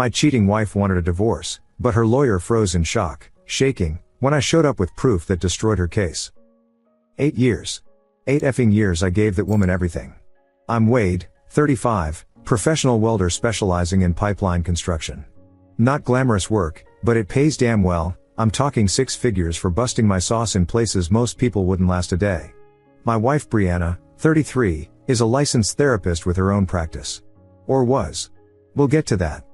My cheating wife wanted a divorce, but her lawyer froze in shock, shaking, when I showed up with proof that destroyed her case. 8 years. 8 effing years I gave that woman everything. I'm Wade, 35, professional welder specializing in pipeline construction. Not glamorous work, but it pays damn well. I'm talking 6 figures for busting my sauce in places most people wouldn't last a day. My wife Brianna, 33, is a licensed therapist with her own practice. Or was. We'll get to that.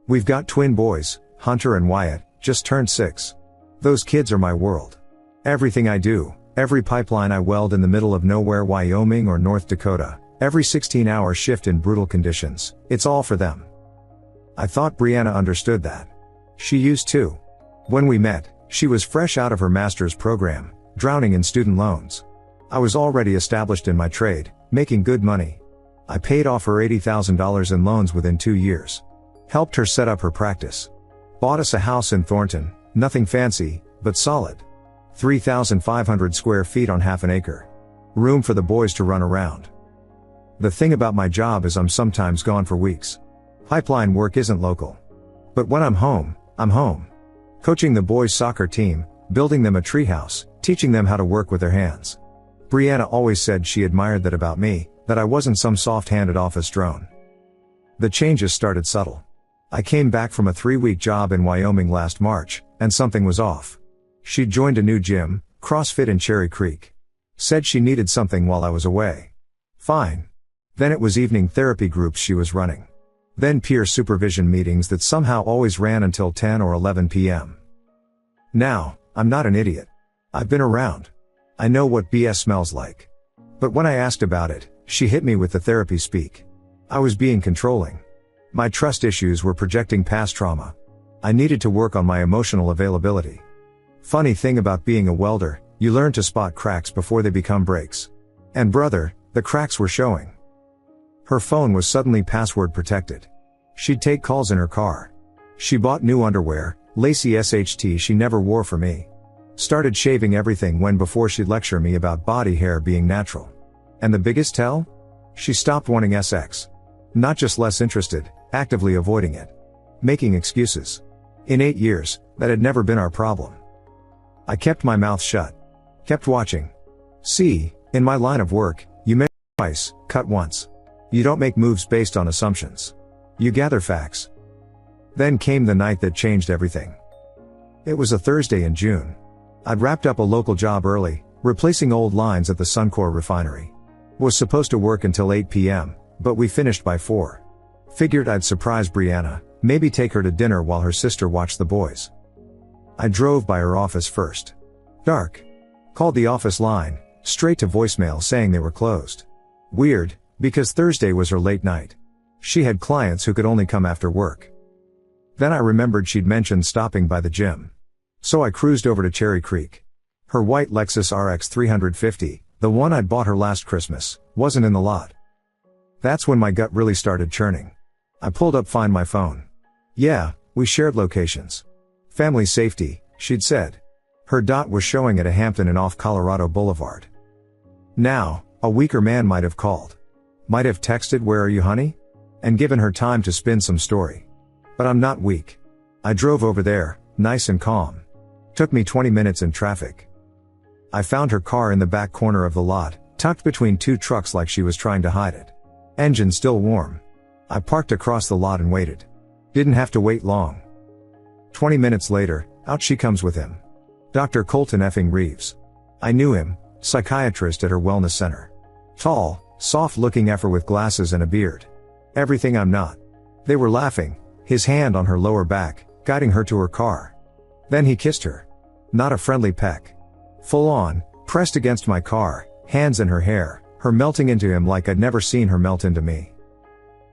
We've got twin boys, Hunter and Wyatt, just turned 6. Those kids are my world. Everything I do, every pipeline I weld in the middle of nowhere Wyoming or North Dakota, every 16-hour shift in brutal conditions, it's all for them. I thought Brianna understood that. She used to. When we met, she was fresh out of her master's program, drowning in student loans. I was already established in my trade, making good money. I paid off her $80,000 in loans within 2 years. Helped her set up her practice. Bought us a house in Thornton, nothing fancy, but solid. 3,500 square feet on half an acre. Room for the boys to run around. The thing about my job is I'm sometimes gone for weeks. Pipeline work isn't local. But when I'm home, I'm home. Coaching the boys' soccer team, building them a treehouse, teaching them how to work with their hands. Brianna always said she admired that about me, that I wasn't some soft-handed office drone. The changes started subtle. I came back from a 3-week job in Wyoming last March, and something was off. She'd joined a new gym, CrossFit in Cherry Creek. Said she needed something while I was away. Fine. Then it was evening therapy groups she was running. Then peer supervision meetings that somehow always ran until 10 or 11 p.m. Now, I'm not an idiot. I've been around. I know what BS smells like. But when I asked about it, she hit me with the therapy speak. I was being controlling. My trust issues were projecting past trauma. I needed to work on my emotional availability. Funny thing about being a welder, you learn to spot cracks before they become breaks. And brother, the cracks were showing. Her phone was suddenly password protected. She'd take calls in her car. She bought new underwear, lacy SHT she never wore for me. Started shaving everything when before she'd lecture me about body hair being natural. And the biggest tell? She stopped wanting sex. Not just less interested, actively avoiding it. Making excuses. In 8 years, that had never been our problem. I kept my mouth shut. Kept watching. See, in my line of work, you measure twice, cut once. You don't make moves based on assumptions. You gather facts. Then came the night that changed everything. It was a Thursday in June. I'd wrapped up a local job early, replacing old lines at the Suncor refinery. Was supposed to work until 8 p.m., but we finished by 4. Figured I'd surprise Brianna, maybe take her to dinner while her sister watched the boys. I drove by her office first. Dark. Called the office line, straight to voicemail saying they were closed. Weird, because Thursday was her late night. She had clients who could only come after work. Then I remembered she'd mentioned stopping by the gym. So I cruised over to Cherry Creek. Her white Lexus RX 350, the one I'd bought her last Christmas, wasn't in the lot. That's when my gut really started churning. I pulled up Find My Phone. Yeah, we shared locations. Family safety, she'd said. Her dot was showing at a Hampton Inn off Colorado Boulevard. Now, a weaker man might have called. Might have texted, "Where are you, honey?" and given her time to spin some story. But I'm not weak. I drove over there, nice and calm. Took me 20 minutes in traffic. I found her car in the back corner of the lot, tucked between 2 trucks like she was trying to hide it. Engine still warm. I parked across the lot and waited. Didn't have to wait long. 20 minutes later, out she comes with him. Dr. Colton effing Reeves. I knew him, psychiatrist at her wellness center. Tall, soft-looking effer with glasses and a beard. Everything I'm not. They were laughing, his hand on her lower back, guiding her to her car. Then he kissed her. Not a friendly peck. Full on, pressed against my car, hands in her hair, her melting into him like I'd never seen her melt into me.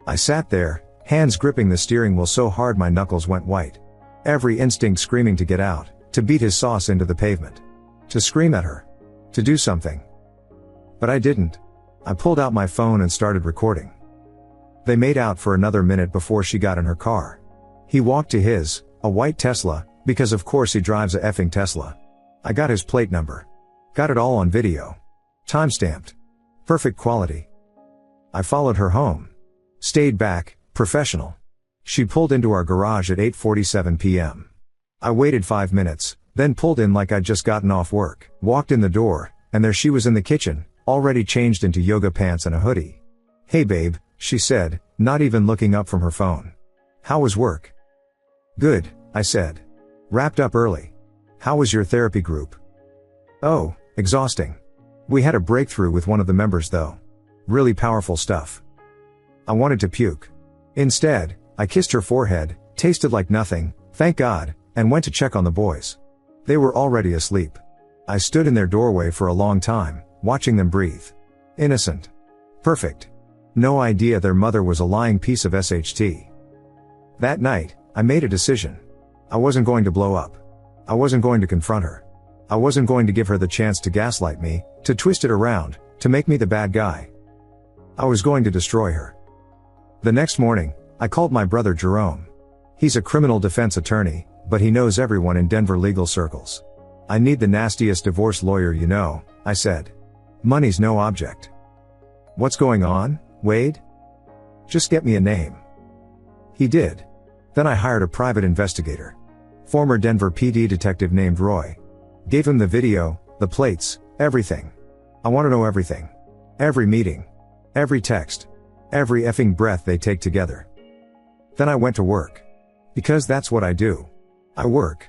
I sat there, hands gripping the steering wheel so hard my knuckles went white. Every instinct screaming to get out, to beat his sauce into the pavement. To scream at her. To do something. But I didn't. I pulled out my phone and started recording. They made out for another minute before she got in her car. He walked to his, a white Tesla, because of course he drives a effing Tesla. I got his plate number. Got it all on video. Timestamped. Perfect quality. I followed her home. Stayed back, professional. She pulled into our garage at 8:47 p.m. I waited 5 minutes, then pulled in like I'd just gotten off work, walked in the door, and there she was in the kitchen, already changed into yoga pants and a hoodie. "Hey babe," she said, not even looking up from her phone. "How was work?" "Good," I said. "Wrapped up early. How was your therapy group?" "Oh, exhausting. We had a breakthrough with one of the members though. Really powerful stuff." I wanted to puke. Instead, I kissed her forehead, tasted like nothing, thank God, and went to check on the boys. They were already asleep. I stood in their doorway for a long time, watching them breathe. Innocent. Perfect. No idea their mother was a lying piece of SHT. That night, I made a decision. I wasn't going to blow up. I wasn't going to confront her. I wasn't going to give her the chance to gaslight me, to twist it around, to make me the bad guy. I was going to destroy her. The next morning, I called my brother Jerome. He's a criminal defense attorney, but he knows everyone in Denver legal circles. "I need the nastiest divorce lawyer you know," I said. "Money's no object." "What's going on, Wade?" "Just get me a name." He did. Then I hired a private investigator. Former Denver PD detective named Roy. Gave him the video, the plates, everything. I want to know everything. Every meeting. Every text. Every effing breath they take together. Then I went to work. Because that's what I do. I work.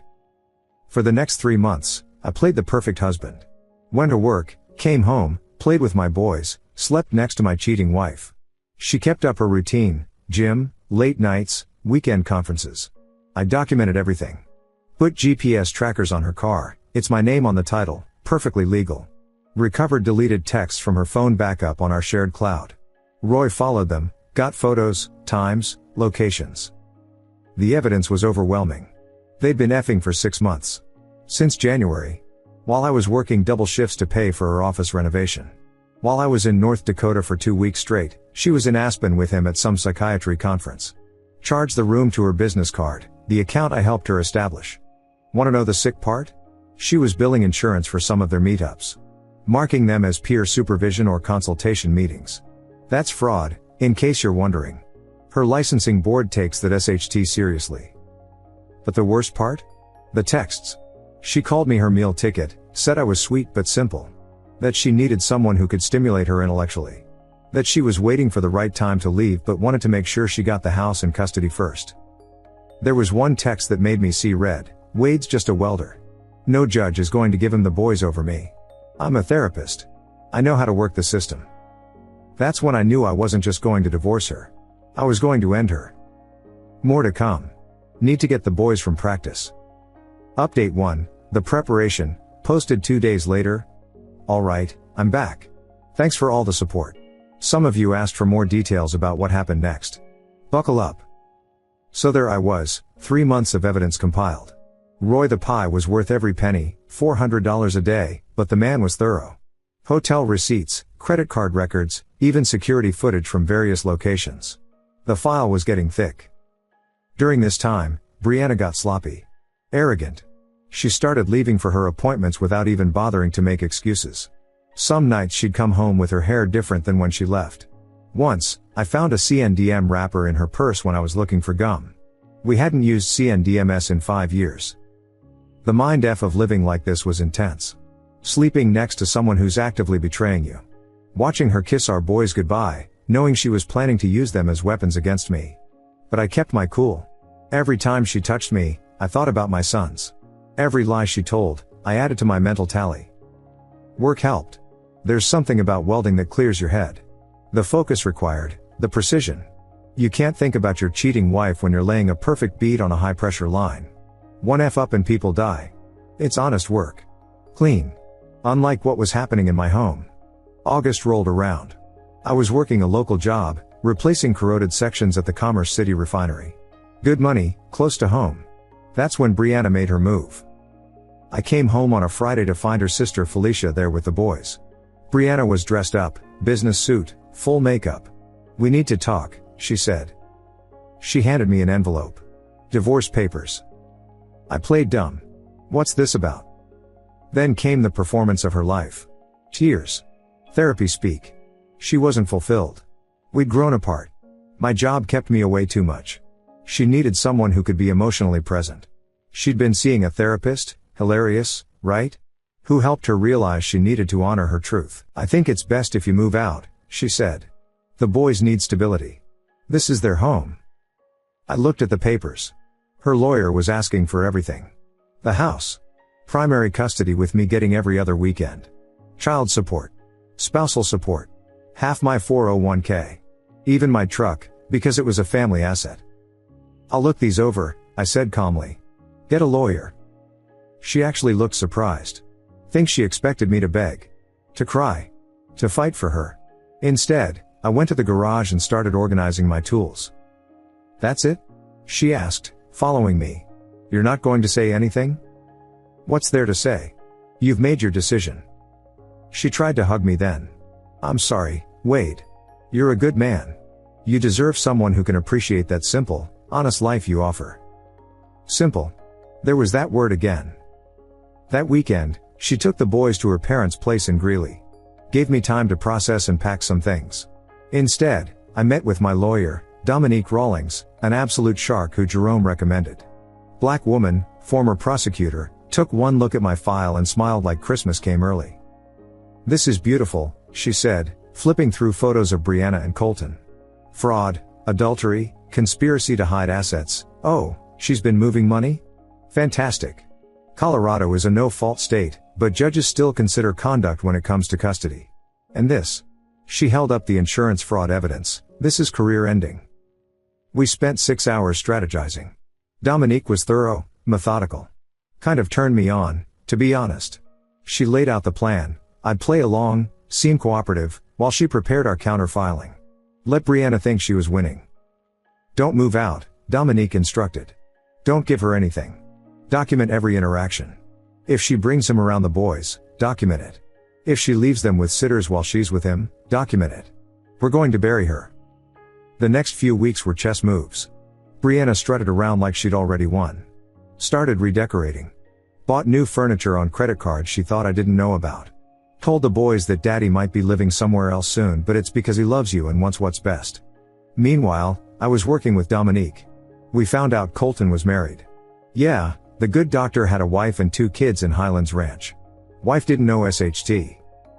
For the next 3 months, I played the perfect husband. Went to work, came home, played with my boys, slept next to my cheating wife. She kept up her routine, gym, late nights, weekend conferences. I documented everything. Put GPS trackers on her car, it's my name on the title, perfectly legal. Recovered deleted texts from her phone backup on our shared cloud. Roy followed them, got photos, times, locations. The evidence was overwhelming. They'd been effing for 6 months. Since January. While I was working double shifts to pay for her office renovation. While I was in North Dakota for 2 weeks straight, she was in Aspen with him at some psychiatry conference. Charged the room to her business card, the account I helped her establish. Want to know the sick part? She was billing insurance for some of their meetups. Marking them as peer supervision or consultation meetings. That's fraud, in case you're wondering. Her licensing board takes that SHT seriously. But the worst part? The texts. She called me her meal ticket, said I was sweet but simple. That she needed someone who could stimulate her intellectually. That she was waiting for the right time to leave but wanted to make sure she got the house in custody first. There was one text that made me see red. "Wade's just a welder. No judge is going to give him the boys over me. I'm a therapist. I know how to work the system." That's when I knew I wasn't just going to divorce her. I was going to end her. More to come. Need to get the boys from practice. Update 1, the preparation, posted 2 days later. Alright, I'm back. Thanks for all the support. Some of you asked for more details about what happened next. Buckle up. So there I was, 3 months of evidence compiled. Roy the Pie was worth every penny, $400 a day, but the man was thorough. Hotel receipts, credit card records, even security footage from various locations. The file was getting thick. During this time, Brianna got sloppy. Arrogant. She started leaving for her appointments without even bothering to make excuses. Some nights she'd come home with her hair different than when she left. Once, I found a CNDM wrapper in her purse when I was looking for gum. We hadn't used CNDMS in 5 years. The mind F of living like this was intense. Sleeping next to someone who's actively betraying you. Watching her kiss our boys goodbye, knowing she was planning to use them as weapons against me. But I kept my cool. Every time she touched me, I thought about my sons. Every lie she told, I added to my mental tally. Work helped. There's something about welding that clears your head. The focus required, the precision. You can't think about your cheating wife when you're laying a perfect bead on a high-pressure line. One F up and people die. It's honest work. Clean. Unlike what was happening in my home. August rolled around. I was working a local job, replacing corroded sections at the Commerce City refinery. Good money, close to home. That's when Brianna made her move. I came home on a Friday to find her sister Felicia there with the boys. Brianna was dressed up, business suit, full makeup. "We need to talk," she said. She handed me an envelope. Divorce papers. I played dumb. What's this about? Then came the performance of her life. Tears. Therapy speak. She wasn't fulfilled. We'd grown apart. My job kept me away too much. She needed someone who could be emotionally present. She'd been seeing a therapist, hilarious, right? Who helped her realize she needed to honor her truth. I think it's best if you move out, she said. The boys need stability. This is their home. I looked at the papers. Her lawyer was asking for everything. The house. Primary custody with me getting every other weekend. Child support. Spousal support. Half my 401k. Even my truck, because it was a family asset. I'll look these over, I said calmly. Get a lawyer. She actually looked surprised. Think she expected me to beg. To cry. To fight for her. Instead, I went to the garage and started organizing my tools. That's it? She asked, following me. You're not going to say anything? What's there to say? You've made your decision. She tried to hug me then. I'm sorry, Wade. You're a good man. You deserve someone who can appreciate that simple, honest life you offer. Simple. There was that word again. That weekend, she took the boys to her parents' place in Greeley. Gave me time to process and pack some things. Instead, I met with my lawyer, Dominique Rawlings, an absolute shark who Jerome recommended. Black woman, former prosecutor, took one look at my file and smiled like Christmas came early. This is beautiful, she said, flipping through photos of Brianna and Colton. Fraud, adultery, conspiracy to hide assets. Oh, she's been moving money? Fantastic. Colorado is a no-fault state, but judges still consider conduct when it comes to custody. And this? She held up the insurance fraud evidence. This is career-ending. We spent 6 hours strategizing. Dominique was thorough, methodical. Kind of turned me on, to be honest. She laid out the plan. I'd play along, seem cooperative, while she prepared our counter-filing. Let Brianna think she was winning. Don't move out, Dominique instructed. Don't give her anything. Document every interaction. If she brings him around the boys, document it. If she leaves them with sitters while she's with him, document it. We're going to bury her. The next few weeks were chess moves. Brianna strutted around like she'd already won. Started redecorating. Bought new furniture on credit cards she thought I didn't know about. Told the boys that daddy might be living somewhere else soon, but it's because he loves you and wants what's best. Meanwhile, I was working with Dominique. We found out Colton was married. Yeah, the good doctor had a wife and 2 kids in Highlands Ranch. Wife didn't know SHT.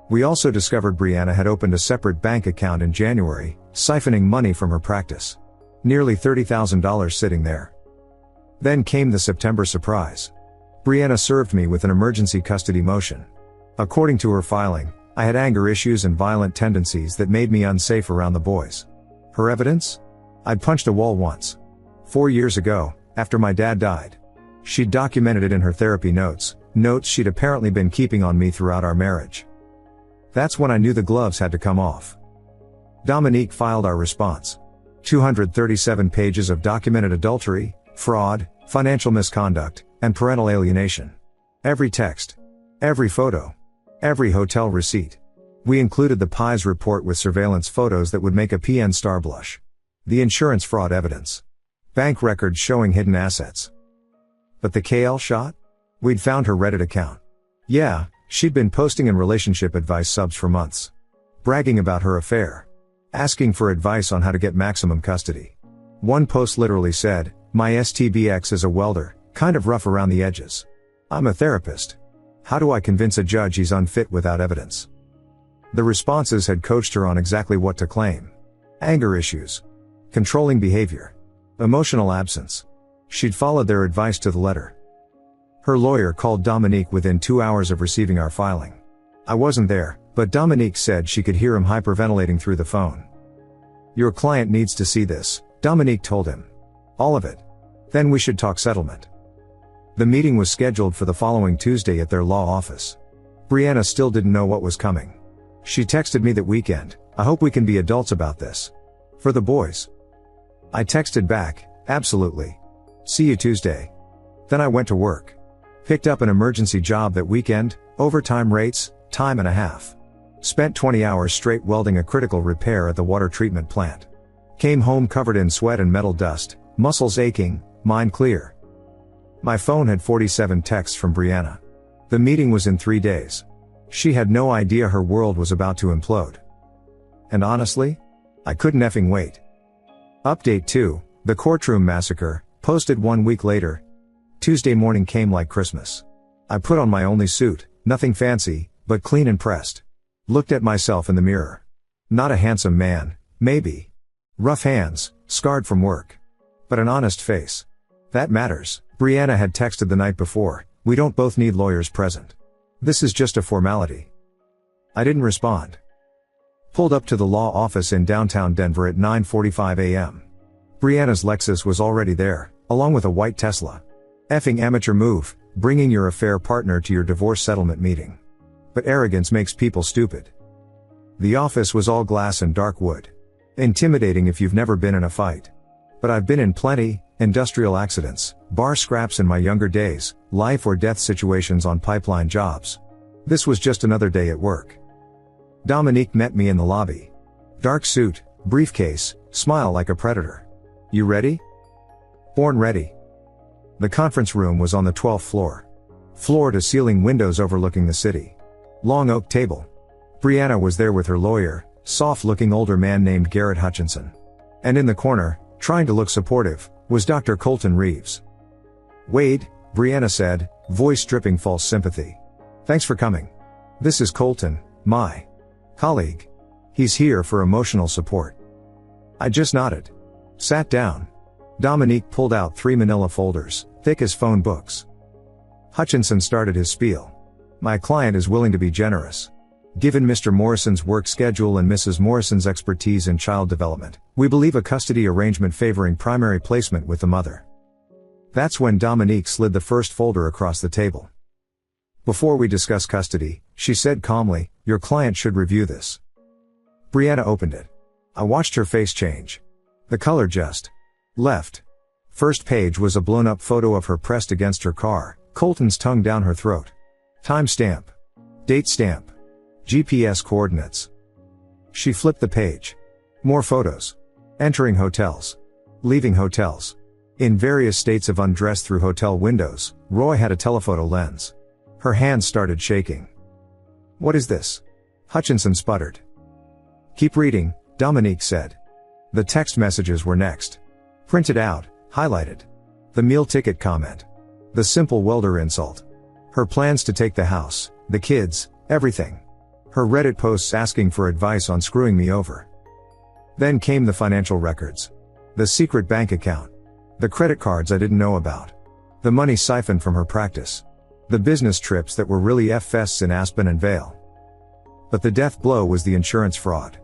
We also discovered Brianna had opened a separate bank account in January, siphoning money from her practice. Nearly $30,000 sitting there. Then came the September surprise. Brianna served me with an emergency custody motion. According to her filing, I had anger issues and violent tendencies that made me unsafe around the boys. Her evidence? I'd punched a wall once. 4 years ago, after my dad died. She'd documented it in her therapy notes she'd apparently been keeping on me throughout our marriage. That's when I knew the gloves had to come off. Dominique filed our response. 237 pages of documented adultery, fraud, financial misconduct, and parental alienation. Every text. Every photo. Every hotel receipt. We included the PIES report with surveillance photos that would make a PN star blush. The insurance fraud evidence. Bank records showing hidden assets. But the KL shot? We'd found her Reddit account. Yeah, she'd been posting in relationship advice subs for months. Bragging about her affair. Asking for advice on how to get maximum custody. One post literally said, "My STBX is a welder, kind of rough around the edges. I'm a therapist. How do I convince a judge he's unfit without evidence?" The responses had coached her on exactly what to claim. Anger issues. Controlling behavior. Emotional absence. She'd followed their advice to the letter. Her lawyer called Dominique within 2 hours of receiving our filing. I wasn't there, but Dominique said she could hear him hyperventilating through the phone. "Your client needs to see this," Dominique told him. "All of it. Then we should talk settlement." The meeting was scheduled for the following Tuesday at their law office. Brianna still didn't know what was coming. She texted me that weekend, "I hope we can be adults about this. For the boys." I texted back, "Absolutely. See you Tuesday." Then I went to work. Picked up an emergency job that weekend, overtime rates, time and a half. Spent 20 hours straight welding a critical repair at the water treatment plant. Came home covered in sweat and metal dust, muscles aching, mind clear. My phone had 47 texts from Brianna. The meeting was in 3 days. She had no idea her world was about to implode. And honestly, I couldn't effing wait. Update 2, The Courtroom Massacre, posted 1 week later. Tuesday morning came like Christmas. I put on my only suit, nothing fancy, but clean and pressed. Looked at myself in the mirror. Not a handsome man, maybe. Rough hands, scarred from work. But an honest face. That matters. Brianna had texted the night before, "We don't both need lawyers present. This is just a formality." I didn't respond. Pulled up to the law office in downtown Denver at 9:45 a.m. Brianna's Lexus was already there, along with a white Tesla. Effing amateur move, bringing your affair partner to your divorce settlement meeting. But arrogance makes people stupid. The office was all glass and dark wood. Intimidating if you've never been in a fight. But I've been in plenty: industrial accidents, bar scraps in my younger days, life or death situations on pipeline jobs. This was just another day at work. Dominique met me in the lobby. Dark suit, briefcase, smile like a predator. "You ready?" "Born ready." The conference room was on the 12th floor. Floor-to-ceiling windows overlooking the city. Long oak table. Brianna was there with her lawyer, soft-looking older man named Garrett Hutchinson. And in the corner, trying to look supportive, was Dr. Colton Reeves. "Wade," Brianna said, voice dripping false sympathy. "Thanks for coming. This is Colton, my colleague. He's here for emotional support." I just nodded. Sat down. Dominique pulled out 3 manila folders, thick as phone books. Hutchinson started his spiel. "My client is willing to be generous. Given Mr. Morrison's work schedule and Mrs. Morrison's expertise in child development, we believe a custody arrangement favoring primary placement with the mother." That's when Dominique slid the first folder across the table. "Before we discuss custody," she said calmly, "your client should review this." Brianna opened it. I watched her face change. The color just left. First page was a blown-up photo of her pressed against her car, Colton's tongue down her throat. Timestamp. Date stamp. GPS coordinates. She flipped the page. More photos. Entering hotels. Leaving hotels. In various states of undress through hotel windows. Roy had a telephoto lens. Her hands started shaking. "What is this?" Hutchinson sputtered. "Keep reading," Dominique said. The text messages were next. Printed out, highlighted. The meal ticket comment. The simple welder insult. Her plans to take the house, the kids, everything. Her Reddit posts asking for advice on screwing me over. Then came the financial records. The secret bank account. The credit cards I didn't know about. The money siphoned from her practice. The business trips that were really F-fests in Aspen and Vail. But the death blow was the insurance fraud.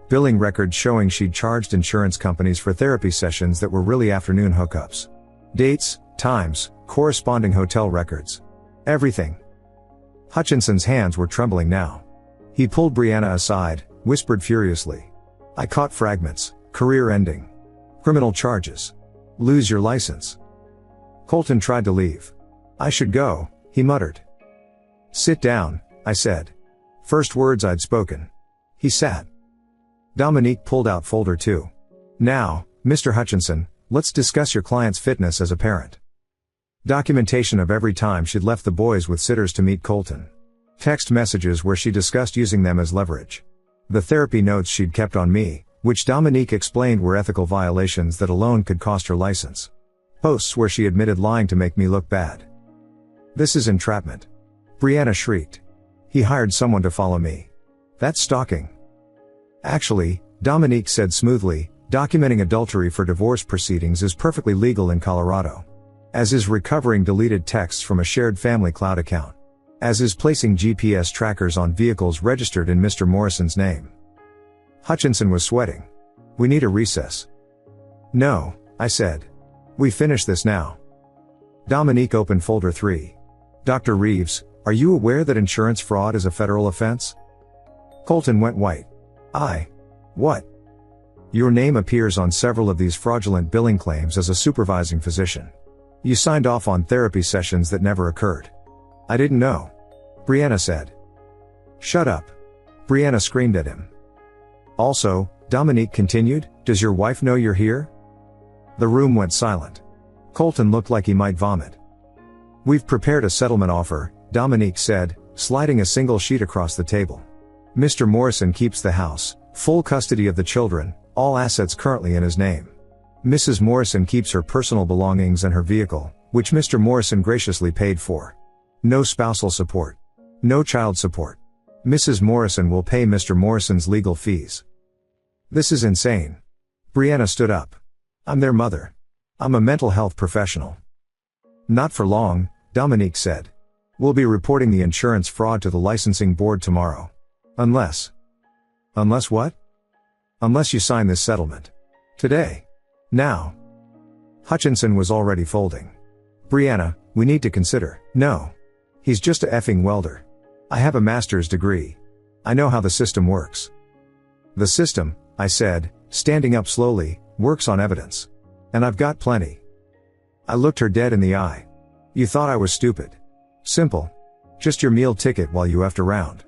Billing records showing she'd charged insurance companies for therapy sessions that were really afternoon hookups. Dates, times, corresponding hotel records. Everything. Hutchinson's hands were trembling now. He pulled Brianna aside, whispered furiously. "I caught fragments. Career ending. Criminal charges. Lose your license." Colton tried to leave. "I should go," he muttered. "Sit down," I said. First words I'd spoken. He sat. Dominique pulled out folder 2. "Now, Mr. Hutchinson, let's discuss your client's fitness as a parent." Documentation of every time she'd left the boys with sitters to meet Colton. Text messages where she discussed using them as leverage. The therapy notes she'd kept on me, which Dominique explained were ethical violations that alone could cost her license. Posts where she admitted lying to make me look bad. "This is entrapment." Brianna shrieked. "He hired someone to follow me. That's stalking." "Actually," Dominique said smoothly, "documenting adultery for divorce proceedings is perfectly legal in Colorado. As is recovering deleted texts from a shared family cloud account. As is placing GPS trackers on vehicles registered in Mr. Morrison's name." Hutchinson was sweating. "We need a recess." "No," I said. "We finish this now." Dominique opened folder 3. "Dr. Reeves, are you aware that insurance fraud is a federal offense?" Colton went white. What?" "Your name appears on several of these fraudulent billing claims as a supervising physician. You signed off on therapy sessions that never occurred." "I didn't know," Brianna said. "Shut up." Brianna screamed at him. "Also," Dominique continued, "does your wife know you're here?" The room went silent. Colton looked like he might vomit. "We've prepared a settlement offer," Dominique said, sliding a single sheet across the table. "Mr. Morrison keeps the house, full custody of the children, all assets currently in his name. Mrs. Morrison keeps her personal belongings and her vehicle, which Mr. Morrison graciously paid for. No spousal support. No child support. Mrs. Morrison will pay Mr. Morrison's legal fees. This is insane. Brianna stood up. I'm their mother. I'm a mental health professional. Not for long, Dominique said. We'll be reporting the insurance fraud to the licensing board tomorrow. Unless what? Unless you sign this settlement. Today. Now. Hutchinson was already folding. Brianna, we need to consider. No. He's just a effing welder. I have a master's degree. I know how the system works. The system, I said, standing up slowly, works on evidence. And I've got plenty. I looked her dead in the eye. You thought I was stupid. Simple. Just your meal ticket while you effed around.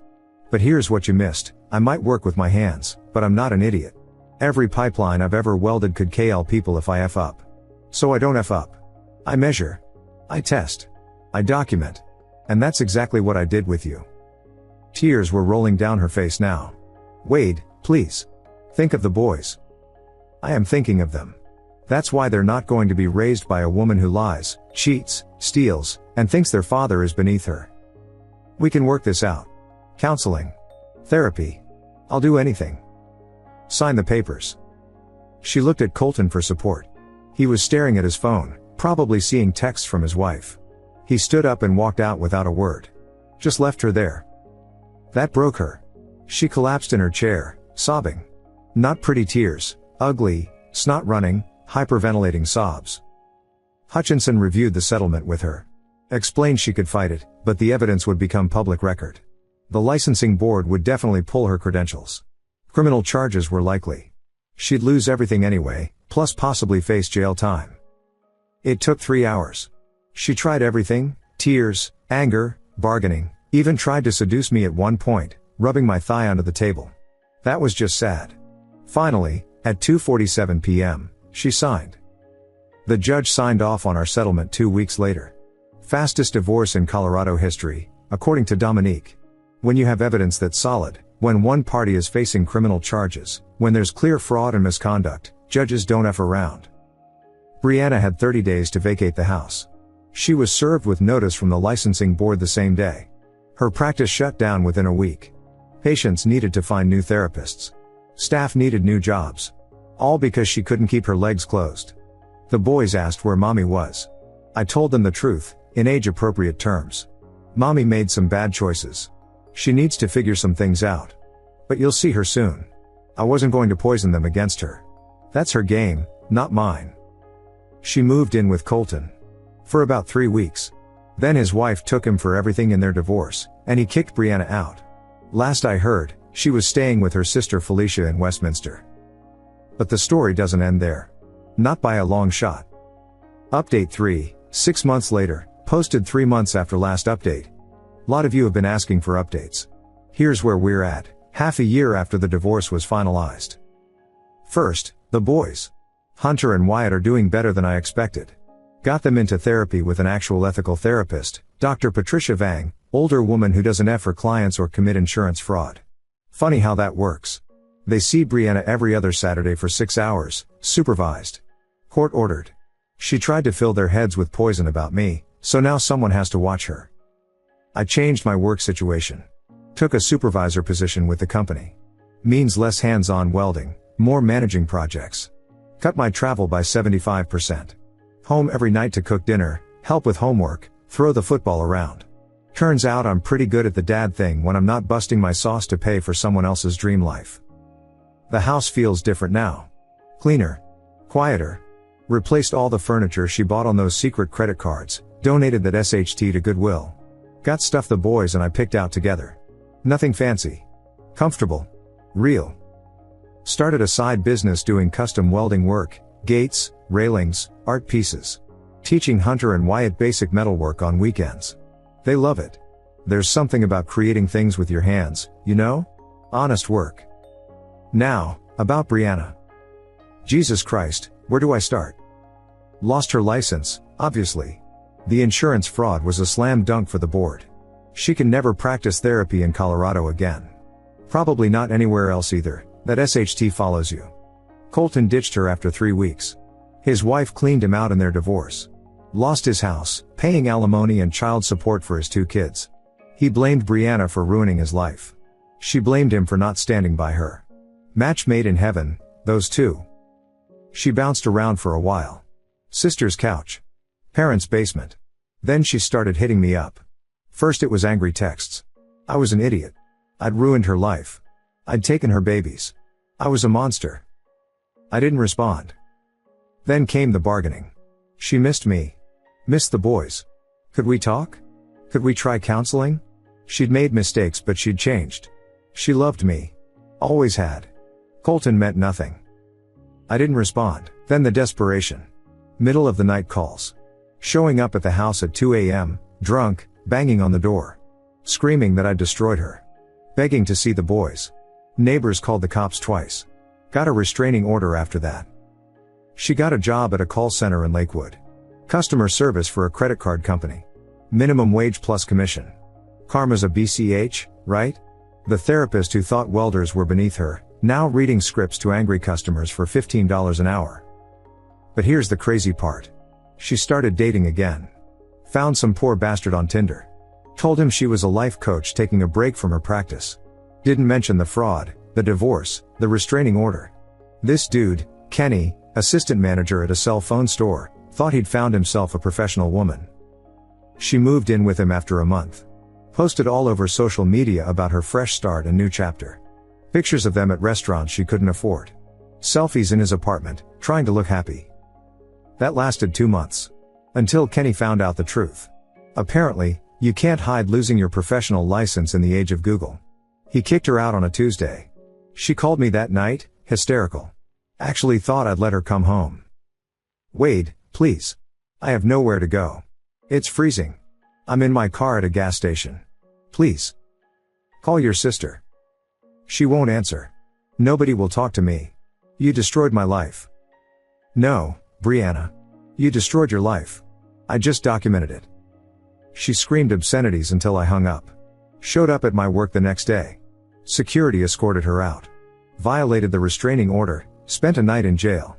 But here's what you missed. I might work with my hands, but I'm not an idiot. Every pipeline I've ever welded could KL people if I F up. So I don't F up. I measure. I test. I document. And that's exactly what I did with you. Tears were rolling down her face now. Wade, please. Think of the boys. I am thinking of them. That's why they're not going to be raised by a woman who lies, cheats, steals, and thinks their father is beneath her. We can work this out. Counseling. Therapy. I'll do anything. Sign the papers. She looked at Colton for support. He was staring at his phone, probably seeing texts from his wife. He stood up and walked out without a word. Just left her there. That broke her. She collapsed in her chair, sobbing. Not pretty tears, ugly, snot running, hyperventilating sobs. Hutchinson reviewed the settlement with her. Explained she could fight it, but the evidence would become public record. The licensing board would definitely pull her credentials. Criminal charges were likely. She'd lose everything anyway, plus possibly face jail time. It took 3 hours. She tried everything, tears, anger, bargaining, even tried to seduce me at one point, rubbing my thigh onto the table. That was just sad. Finally, at 2:47 p.m., she signed. The judge signed off on our settlement 2 weeks later. Fastest divorce in Colorado history, according to Dominique. When you have evidence that's solid, when one party is facing criminal charges, when there's clear fraud and misconduct, judges don't F around. Brianna had 30 days to vacate the house. She was served with notice from the licensing board the same day. Her practice shut down within a week. Patients needed to find new therapists. Staff needed new jobs. All because she couldn't keep her legs closed. The boys asked where mommy was. I told them the truth, in age-appropriate terms. Mommy made some bad choices. She needs to figure some things out. But you'll see her soon. I wasn't going to poison them against her. That's her game, not mine. She moved in with Colton. For about 3 weeks. Then his wife took him for everything in their divorce, and he kicked Brianna out. Last I heard, she was staying with her sister Felicia in Westminster. But the story doesn't end there. Not by a long shot. Update 3, 6 months later, posted 3 months after last update. Lot of you have been asking for updates. Here's where we're at, half a year after the divorce was finalized. First, the boys. Hunter and Wyatt are doing better than I expected. Got them into therapy with an actual ethical therapist, Dr. Patricia Vang, older woman who doesn't F her clients or commit insurance fraud. Funny how that works. They see Brianna every other Saturday for 6 hours, supervised. Court ordered. She tried to fill their heads with poison about me, so now someone has to watch her. I changed my work situation. Took a supervisor position with the company. Means less hands-on welding, more managing projects. Cut my travel by 75%. Home every night to cook dinner, help with homework, throw the football around. Turns out I'm pretty good at the dad thing when I'm not busting my sauce to pay for someone else's dream life. The house feels different now. Cleaner. Quieter. Replaced all the furniture she bought on those secret credit cards, donated that SHT to Goodwill. Got stuff the boys and I picked out together. Nothing fancy. Comfortable. Real. Started a side business doing custom welding work, gates, railings, art pieces. Teaching Hunter and Wyatt basic metalwork on weekends. They love it. There's something about creating things with your hands, you know? Honest work. Now, about Brianna. Jesus Christ, where do I start? Lost her license, obviously. The insurance fraud was a slam dunk for the board. She can never practice therapy in Colorado again. Probably not anywhere else either, that SHT follows you. Colton ditched her after 3 weeks. His wife cleaned him out in their divorce. Lost his house, paying alimony and child support for his 2 kids. He blamed Brianna for ruining his life. She blamed him for not standing by her. Match made in heaven, those two. She bounced around for a while. Sister's couch. Parents' basement. Then she started hitting me up. First it was angry texts. I was an idiot. I'd ruined her life. I'd taken her babies. I was a monster. I didn't respond. Then came the bargaining. She missed me. Missed the boys. Could we talk? Could we try counseling? She'd made mistakes but she'd changed. She loved me. Always had. Colton meant nothing. I didn't respond. Then the desperation. Middle of the night calls. Showing up at the house at 2 a.m., drunk, banging on the door. Screaming that I'd destroyed her. Begging to see the boys. Neighbors called the cops twice. Got a restraining order after that. She got a job at a call center in Lakewood. Customer service for a credit card company. Minimum wage plus commission. Karma's a BCH, right? The therapist who thought welders were beneath her, now reading scripts to angry customers for $15 an hour. But here's the crazy part. She started dating again. Found some poor bastard on Tinder. Told him she was a life coach taking a break from her practice. Didn't mention the fraud, the divorce, the restraining order. This dude, Kenny, assistant manager at a cell phone store, thought he'd found himself a professional woman. She moved in with him after a month. Posted all over social media about her fresh start and new chapter. Pictures of them at restaurants she couldn't afford. Selfies in his apartment, trying to look happy. That lasted 2 months. Until Kenny found out the truth. Apparently, you can't hide losing your professional license in the age of Google. He kicked her out on a Tuesday. She called me that night, hysterical. Actually thought I'd let her come home. Wade, please. I have nowhere to go. It's freezing. I'm in my car at a gas station. Please. Call your sister. She won't answer. Nobody will talk to me. You destroyed my life. No, Brianna. You destroyed your life. I just documented it. She screamed obscenities until I hung up. Showed up at my work the next day. Security escorted her out. Violated the restraining order, spent a night in jail.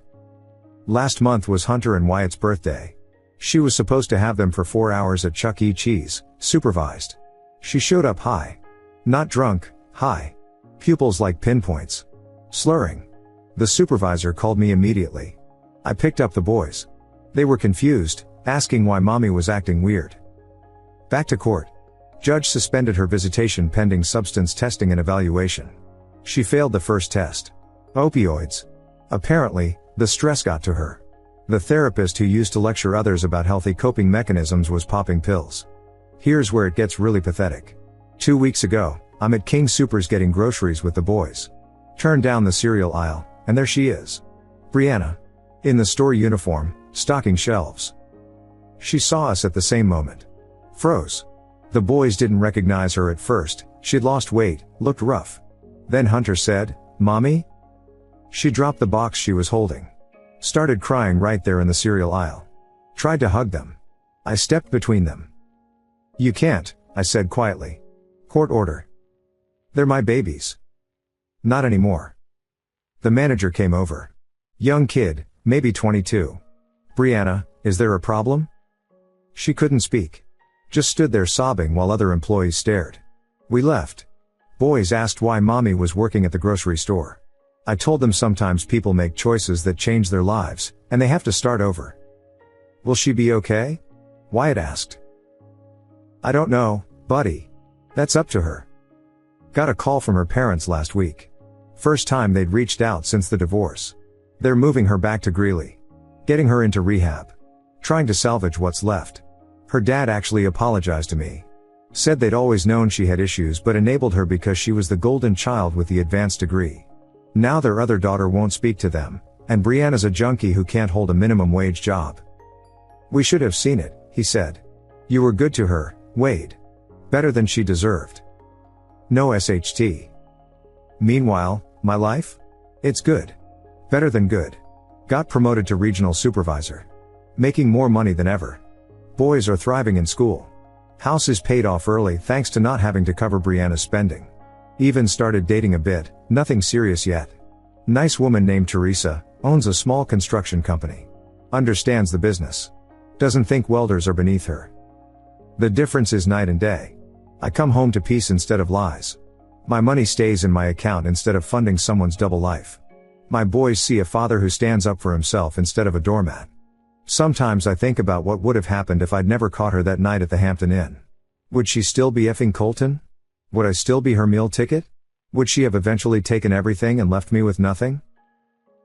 Last month was Hunter and Wyatt's birthday. She was supposed to have them for 4 hours at Chuck E. Cheese, supervised. She showed up high. Not drunk, high. Pupils like pinpoints. Slurring. The supervisor called me immediately. I picked up the boys. They were confused, asking why mommy was acting weird. Back to court. Judge suspended her visitation pending substance testing and evaluation. She failed the first test. Opioids. Apparently, the stress got to her. The therapist who used to lecture others about healthy coping mechanisms was popping pills. Here's where it gets really pathetic. 2 weeks ago, I'm at King Soopers getting groceries with the boys. Turn down the cereal aisle, and there she is. Brianna. In the store uniform, stocking shelves. She saw us at the same moment. Froze. The boys didn't recognize her at first, she'd lost weight, looked rough. Then Hunter said, "Mommy?" She dropped the box she was holding. Started crying right there in the cereal aisle. Tried to hug them. I stepped between them. "You can't," I said quietly. "Court order." "They're my babies." "Not anymore." The manager came over. Young kid, maybe 22. "Brianna, is there a problem?" She couldn't speak. Just stood there sobbing while other employees stared. We left. Boys asked why mommy was working at the grocery store. I told them sometimes people make choices that change their lives, and they have to start over. "Will she be okay?" Wyatt asked. "I don't know, buddy. That's up to her." Got a call from her parents last week. First time they'd reached out since the divorce. They're moving her back to Greeley. Getting her into rehab. Trying to salvage what's left. Her dad actually apologized to me. Said they'd always known she had issues but enabled her because she was the golden child with the advanced degree. Now their other daughter won't speak to them, and Brianna's a junkie who can't hold a minimum wage job. "We should have seen it," he said. "You were good to her, Wade. Better than she deserved." No SHT. Meanwhile, my life? It's good. Better than good. Got promoted to regional supervisor. Making more money than ever. Boys are thriving in school. House is paid off early thanks to not having to cover Brianna's spending. Even started dating a bit, nothing serious yet. Nice woman named Teresa, owns a small construction company. Understands the business. Doesn't think welders are beneath her. The difference is night and day. I come home to peace instead of lies. My money stays in my account instead of funding someone's double life. My boys see a father who stands up for himself instead of a doormat. Sometimes I think about what would have happened if I'd never caught her that night at the Hampton Inn. Would she still be effing Colton? Would I still be her meal ticket? Would she have eventually taken everything and left me with nothing?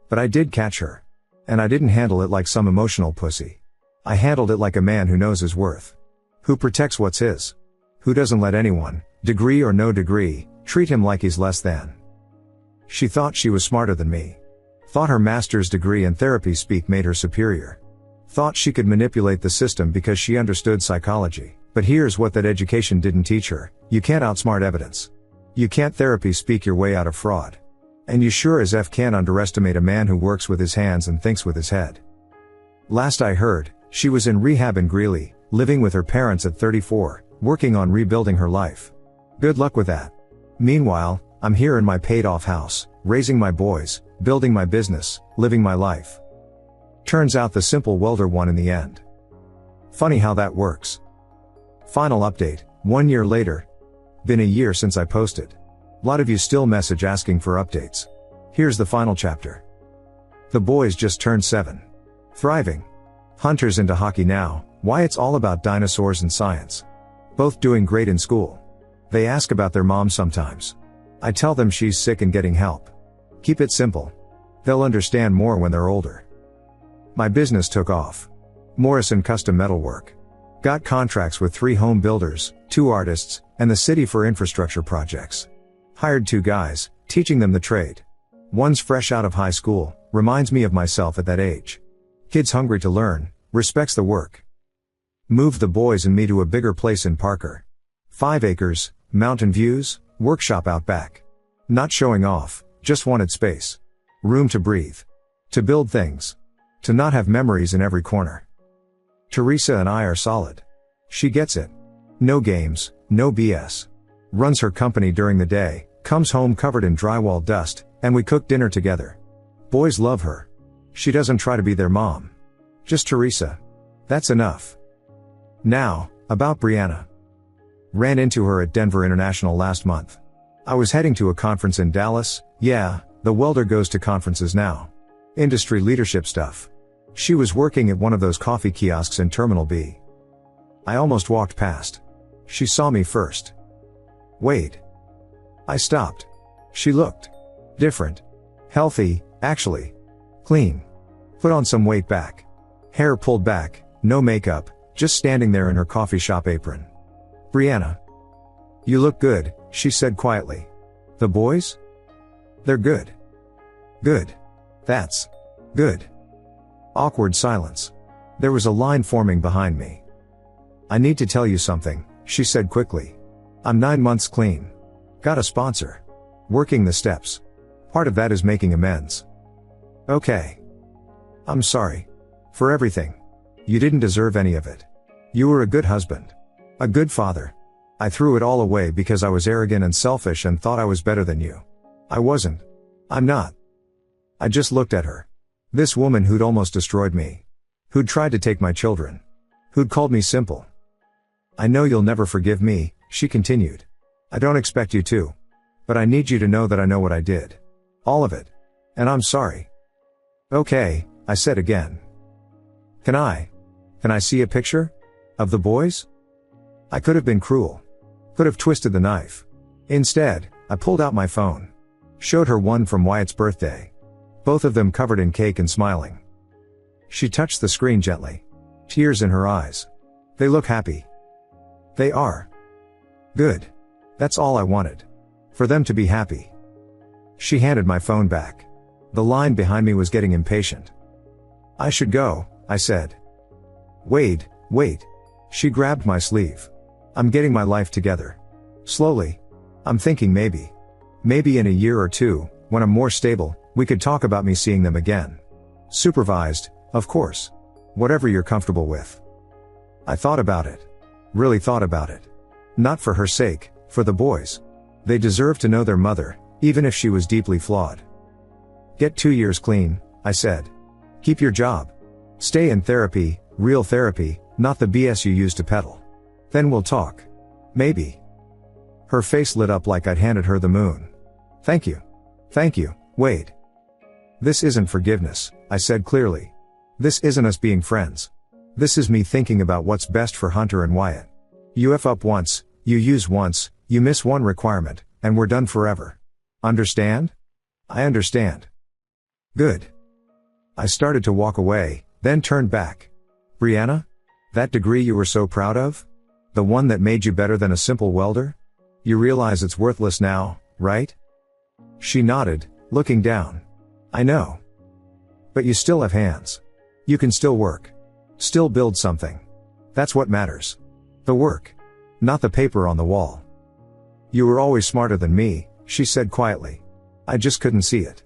But I did catch her. And I didn't handle it like some emotional pussy. I handled it like a man who knows his worth. Who protects what's his. Who doesn't let anyone, degree or no degree, treat him like he's less than. She thought she was smarter than me. Thought her master's degree and therapy speak made her superior. Thought she could manipulate the system because she understood psychology. But here's what that education didn't teach her: you can't outsmart evidence. You can't therapy speak your way out of fraud. And you sure as F can't underestimate a man who works with his hands and thinks with his head. Last I heard, she was in rehab in Greeley, living with her parents at 34, working on rebuilding her life. Good luck with that. Meanwhile, I'm here in my paid-off house, raising my boys, building my business, living my life. Turns out the simple welder won in the end. Funny how that works. Final update, 1 year later. Been a year since I posted. Lot of you still message asking for updates. Here's the final chapter. The boys just turned 7. Thriving. Hunter's into hockey now, why it's all about dinosaurs and science. Both doing great in school. They ask about their mom sometimes. I tell them she's sick and getting help. Keep it simple. They'll understand more when they're older. My business took off. Morrison Custom Metalwork. Got contracts with 3 home builders, 2 artists, and the city for infrastructure projects. Hired 2 guys, teaching them the trade. One's fresh out of high school, reminds me of myself at that age. Kid's hungry to learn, respects the work. Moved the boys and me to a bigger place in Parker. 5 acres, mountain views, workshop out back. Not showing off, just wanted space. Room to breathe. To build things. To not have memories in every corner. Teresa and I are solid. She gets it. No games, no BS. Runs her company during the day, comes home covered in drywall dust, and we cook dinner together. Boys love her. She doesn't try to be their mom. Just Teresa. That's enough. Now, about Brianna. Ran into her at Denver International last month. I was heading to a conference in Dallas. Yeah, the welder goes to conferences now. Industry leadership stuff. She was working at one of those coffee kiosks in Terminal B. I almost walked past. She saw me first. Wait. I stopped. She looked different. Healthy, actually. Clean. Put on some weight back. Hair pulled back, no makeup, just standing there in her coffee shop apron. Brianna. You look good, she said quietly. The boys? They're good. Good. That's good. Awkward silence. There was a line forming behind me. I need to tell you something, she said quickly. I'm 9 months clean. Got a sponsor. Working the steps. Part of that is making amends. Okay. I'm sorry. For everything. You didn't deserve any of it. You were a good husband. A good father. I threw it all away because I was arrogant and selfish and thought I was better than you. I wasn't. I'm not. I just looked at her. This woman who'd almost destroyed me. Who'd tried to take my children. Who'd called me simple. I know you'll never forgive me, she continued. I don't expect you to. But I need you to know that I know what I did. All of it. And I'm sorry. Okay, I said again. Can I see a picture? Of the boys? I could have been cruel. Could have twisted the knife. Instead, I pulled out my phone. Showed her one from Wyatt's birthday. Both of them covered in cake and smiling. She touched the screen gently. Tears in her eyes. They look happy. They are. Good. That's all I wanted. For them to be happy. She handed my phone back. The line behind me was getting impatient. I should go, I said. Wait. She grabbed my sleeve. I'm getting my life together. Slowly. I'm thinking maybe in a year or 2, when I'm more stable, we could talk about me seeing them again. Supervised, of course. Whatever you're comfortable with. I thought about it. Really thought about it. Not for her sake, for the boys. They deserve to know their mother, even if she was deeply flawed. Get 2 years clean, I said. Keep your job. Stay in therapy, real therapy, not the BS you use to peddle. Then we'll talk. Maybe. Her face lit up like I'd handed her the moon. Thank you. Thank you, Wade. This isn't forgiveness, I said clearly. This isn't us being friends. This is me thinking about what's best for Hunter and Wyatt. You F up once, you use once, you miss one requirement, and we're done forever. Understand? I understand. Good. I started to walk away, then turned back. Brianna? That degree you were so proud of? The one that made you better than a simple welder? You realize it's worthless now, right? She nodded, looking down. I know. But you still have hands. You can still work. Still build something. That's what matters. The work. Not the paper on the wall. You were always smarter than me, she said quietly. I just couldn't see it.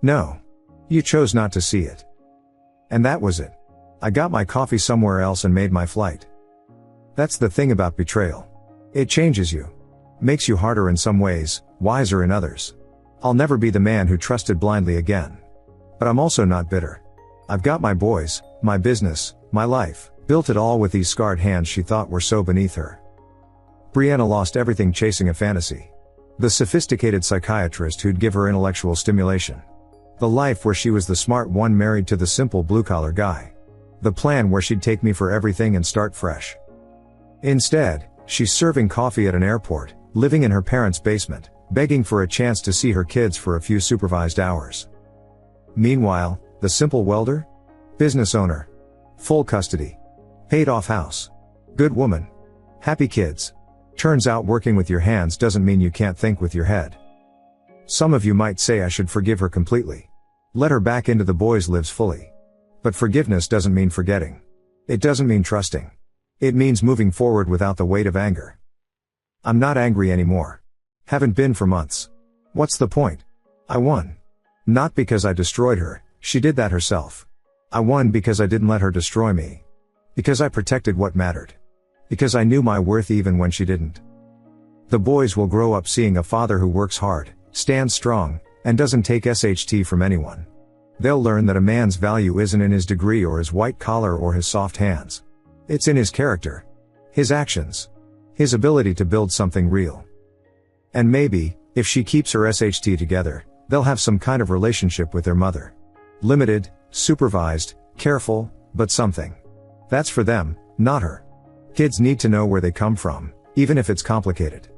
No. You chose not to see it. And that was it. I got my coffee somewhere else and made my flight. That's the thing about betrayal. It changes you. Makes you harder in some ways, wiser in others. I'll never be the man who trusted blindly again. But I'm also not bitter. I've got my boys, my business, my life, built it all with these scarred hands she thought were so beneath her. Brianna lost everything chasing a fantasy. The sophisticated psychiatrist who'd give her intellectual stimulation. The life where she was the smart one married to the simple blue-collar guy. The plan where she'd take me for everything and start fresh. Instead, she's serving coffee at an airport, living in her parents' basement, begging for a chance to see her kids for a few supervised hours. Meanwhile, the simple welder? Business owner. Full custody. Paid off house. Good woman. Happy kids. Turns out working with your hands doesn't mean you can't think with your head. Some of you might say I should forgive her completely. Let her back into the boys' lives fully. But forgiveness doesn't mean forgetting. It doesn't mean trusting. It means moving forward without the weight of anger. I'm not angry anymore. Haven't been for months. What's the point? I won. Not because I destroyed her, she did that herself. I won because I didn't let her destroy me. Because I protected what mattered. Because I knew my worth even when she didn't. The boys will grow up seeing a father who works hard, stands strong, and doesn't take SHT from anyone. They'll learn that a man's value isn't in his degree or his white collar or his soft hands. It's in his character. His actions. His ability to build something real. And maybe, if she keeps her SHT together, they'll have some kind of relationship with their mother. Limited, supervised, careful, but something. That's for them, not her. Kids need to know where they come from, even if it's complicated.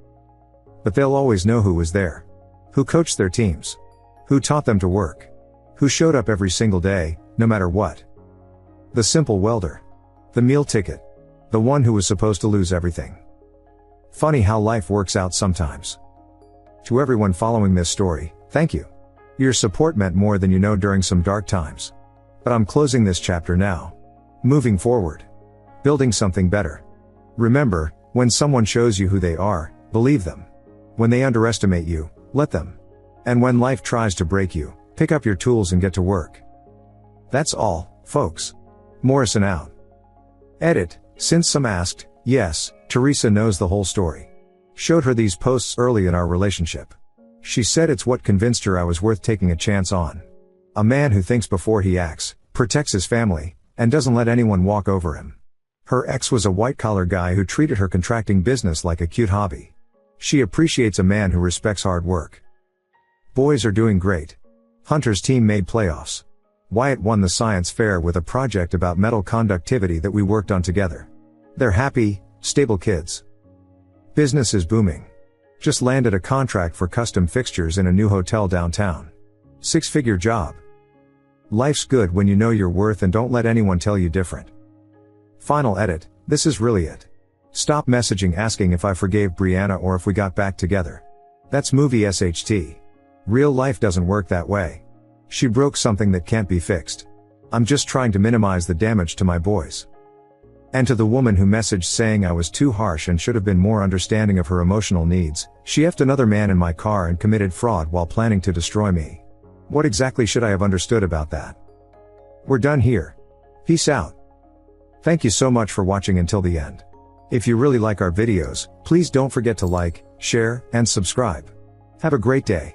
But they'll always know who was there. Who coached their teams. Who taught them to work. Who showed up every single day, no matter what. The simple welder. The meal ticket. The one who was supposed to lose everything. Funny how life works out sometimes. To everyone following this story, thank you. Your support meant more than you know during some dark times. But I'm closing this chapter now. Moving forward. Building something better. Remember, when someone shows you who they are, believe them. When they underestimate you, let them. And when life tries to break you, pick up your tools and get to work. That's all, folks. Morrison out. Edit, since some asked, yes, Teresa knows the whole story. Showed her these posts early in our relationship. She said it's what convinced her I was worth taking a chance on. A man who thinks before he acts, protects his family, and doesn't let anyone walk over him. Her ex was a white-collar guy who treated her contracting business like a cute hobby. She appreciates a man who respects hard work. Boys are doing great. Hunter's team made playoffs. Wyatt won the science fair with a project about metal conductivity that we worked on together. They're happy, stable kids. Business is booming. Just landed a contract for custom fixtures in a new hotel downtown. 6-figure job. Life's good when you know your worth and don't let anyone tell you different. Final edit, this is really it. Stop messaging asking if I forgave Brianna or if we got back together. That's movie SHT. Real life doesn't work that way. She broke something that can't be fixed. I'm just trying to minimize the damage to my boys. And to the woman who messaged saying I was too harsh and should have been more understanding of her emotional needs, she effed another man in my car and committed fraud while planning to destroy me. What exactly should I have understood about that? We're done here. Peace out. Thank you so much for watching until the end. If you really like our videos, please don't forget to like, share, and subscribe. Have a great day.